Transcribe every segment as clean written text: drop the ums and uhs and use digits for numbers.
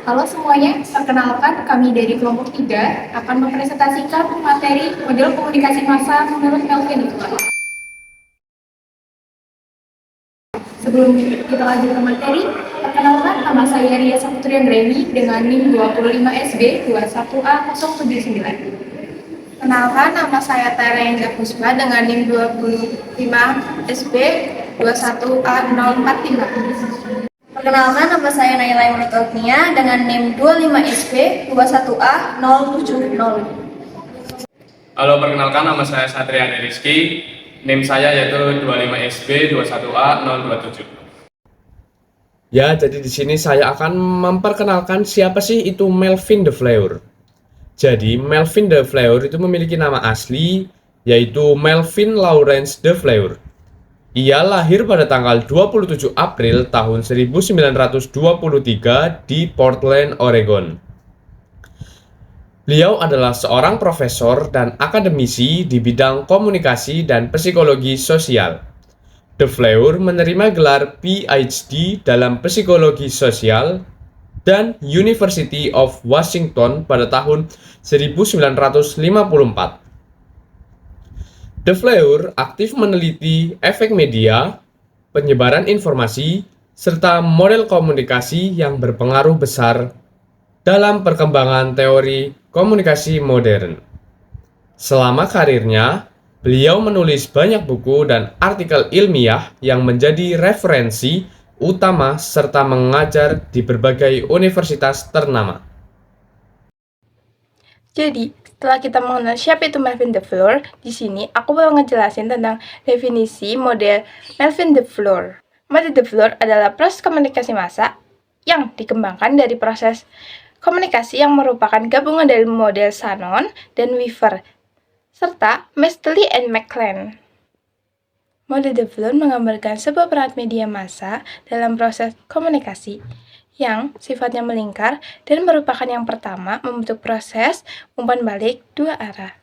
Halo semuanya, perkenalkan kami dari kelompok 3 akan mempresentasikan materi model komunikasi massa menurut Melvin Iqbal. Sebelum kita lanjut ke materi, perkenalkan nama saya Ria Saputri Anggreni dengan NIM 25SB 21A079. Kenalkan, nama saya Tera Enza Puspa dengan NIM 25SB 21A045. Perkenalkan, nama saya Naila Imrit Ognia dengan NIM 25SB 21A070. Halo, perkenalkan nama saya Satria Rizky. NIM saya yaitu 25SB 21A027. Ya, jadi di sini saya akan memperkenalkan siapa sih itu Melvin de Fleur. Jadi, Melvin de Fleur itu memiliki nama asli yaitu Melvin Lawrence de Fleur. Ia lahir pada tanggal 27 April tahun 1923 di Portland, Oregon. Beliau adalah seorang profesor dan akademisi di bidang komunikasi dan psikologi sosial. De Fleur menerima gelar PhD dalam psikologi sosial dan University of Washington pada tahun 1954. De Fleur aktif meneliti efek media, penyebaran informasi, serta model komunikasi yang berpengaruh besar dalam perkembangan teori komunikasi modern. Selama karirnya, beliau menulis banyak buku dan artikel ilmiah yang menjadi referensi utama serta mengajar di berbagai universitas ternama. Jadi, setelah kita mengenal siapa itu Melvin de Fleur, di sini aku mau ngejelasin tentang definisi model Melvin de Fleur. Model de Fleur adalah proses komunikasi massa yang dikembangkan dari proses komunikasi yang merupakan gabungan dari model Shannon dan Weaver, serta Mestley and McLean. Model de Fleur menggambarkan sebuah peran media massa dalam proses komunikasi yang sifatnya melingkar dan merupakan yang pertama membentuk proses umpan balik dua arah.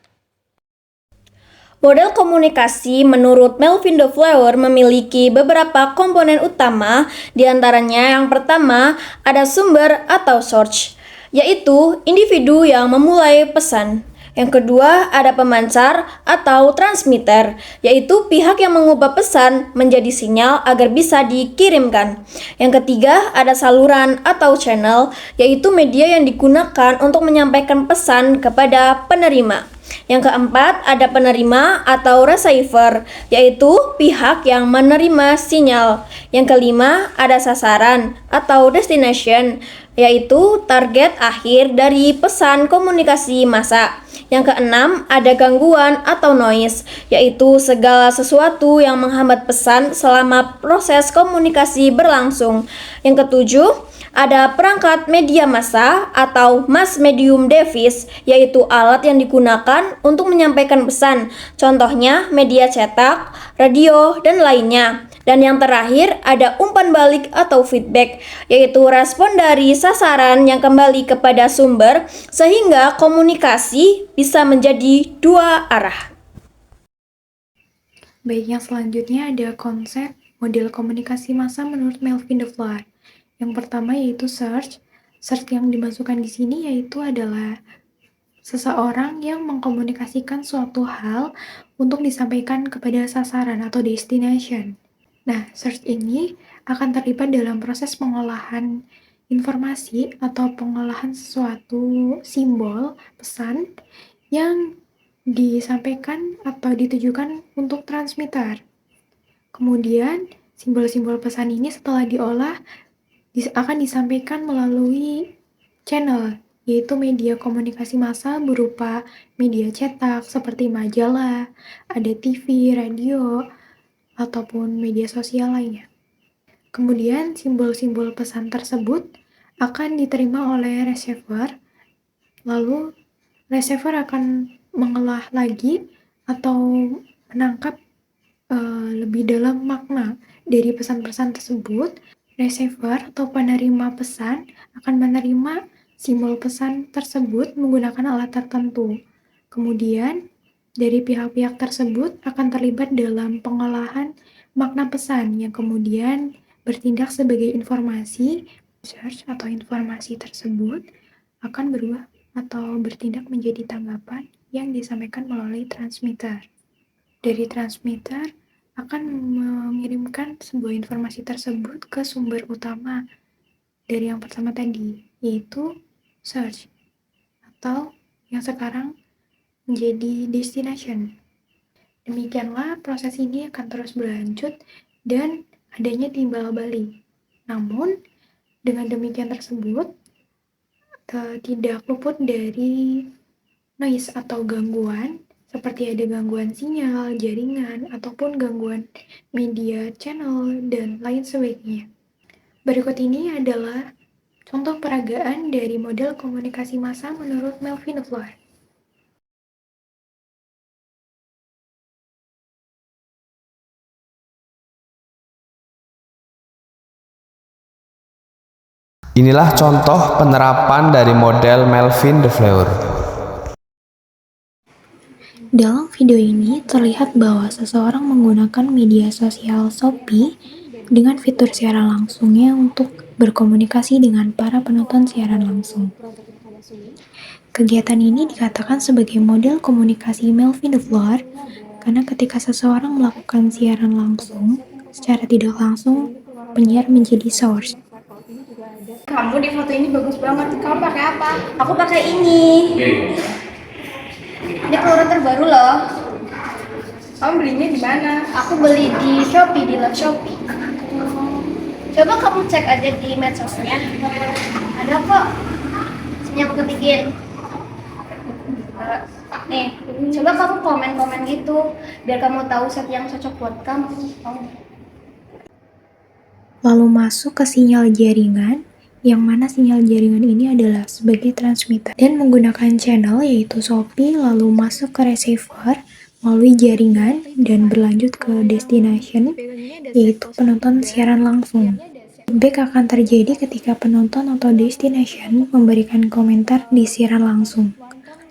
Model komunikasi menurut Melvin de Fleur memiliki beberapa komponen utama, diantaranya yang pertama ada sumber atau source, yaitu individu yang memulai pesan. Yang kedua, ada pemancar atau transmitter, yaitu pihak yang mengubah pesan menjadi sinyal agar bisa dikirimkan. Yang ketiga, ada saluran atau channel, yaitu media yang digunakan untuk menyampaikan pesan kepada penerima. Yang keempat, ada penerima atau receiver, yaitu pihak yang menerima sinyal. Yang kelima, ada sasaran atau destination, yaitu target akhir dari pesan komunikasi massa. Yang keenam, ada gangguan atau noise, yaitu segala sesuatu yang menghambat pesan selama proses komunikasi berlangsung. Yang ketujuh, ada perangkat media massa atau mass medium device, yaitu alat yang digunakan untuk menyampaikan pesan, contohnya media cetak, radio, dan lainnya. Dan yang terakhir ada umpan balik atau feedback, yaitu respon dari sasaran yang kembali kepada sumber sehingga komunikasi bisa menjadi dua arah. Baik, yang selanjutnya ada konsep model komunikasi massa menurut Melvin de Fleur. Yang pertama yaitu search. Search yang dimasukkan di sini yaitu adalah seseorang yang mengkomunikasikan suatu hal untuk disampaikan kepada sasaran atau destination. Nah, search ini akan terlibat dalam proses pengolahan informasi atau pengolahan sesuatu simbol, pesan yang disampaikan atau ditujukan untuk transmitter. Kemudian, simbol-simbol pesan ini setelah diolah akan disampaikan melalui channel, yaitu media komunikasi massa berupa media cetak seperti majalah, ada TV, radio, ataupun media sosial lainnya. Kemudian, simbol-simbol pesan tersebut akan diterima oleh receiver, lalu receiver akan mengolah lagi atau menangkap lebih dalam makna dari pesan-pesan tersebut. Receiver atau penerima pesan akan menerima simbol pesan tersebut menggunakan alat tertentu. Kemudian, dari pihak-pihak tersebut akan terlibat dalam pengolahan makna pesan yang kemudian bertindak sebagai informasi Search atau informasi tersebut akan berubah atau bertindak menjadi tanggapan yang disampaikan melalui transmitter. Dari transmitter akan mengirimkan sebuah informasi tersebut ke sumber utama dari yang pertama tadi, yaitu search, atau yang sekarang menjadi destination. Demikianlah proses ini akan terus berlanjut dan adanya timbal balik. Namun, dengan demikian tersebut, tidak luput dari noise atau gangguan, seperti ada gangguan sinyal, jaringan, ataupun gangguan media channel, dan lain sebagainya. Berikut ini adalah contoh peragaan dari model komunikasi massa menurut Melvin Lefleur. Inilah contoh penerapan dari model Melvin Lefleur. Dalam video ini terlihat bahwa seseorang menggunakan media sosial Shopee dengan fitur siaran langsungnya untuk berkomunikasi dengan para penonton siaran langsung. Kegiatan ini dikatakan sebagai model komunikasi Melvin Lefleur karena ketika seseorang melakukan siaran langsung, secara tidak langsung penyiar menjadi source. Kamu di foto ini bagus banget. Kamu pakai apa? Aku pakai ini. Ini keluaran terbaru loh. Kamu belinya di mana? Aku beli di Shopee, di Love Shopee. Coba kamu cek aja di medsosnya. Ada kok. Sini aku ketikin. Nih, coba kamu komen-komen gitu biar kamu tahu set yang cocok buat kamu. Lalu masuk ke sinyal jaringan, yang mana sinyal jaringan ini adalah sebagai transmitter dan menggunakan channel yaitu Shopee, lalu masuk ke receiver melalui jaringan dan berlanjut ke destination yaitu penonton siaran langsung. Feedback akan terjadi ketika penonton atau destination memberikan komentar di siaran langsung,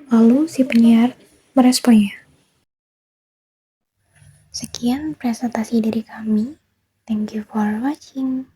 lalu si penyiar meresponnya. Sekian presentasi dari kami. Thank you for watching.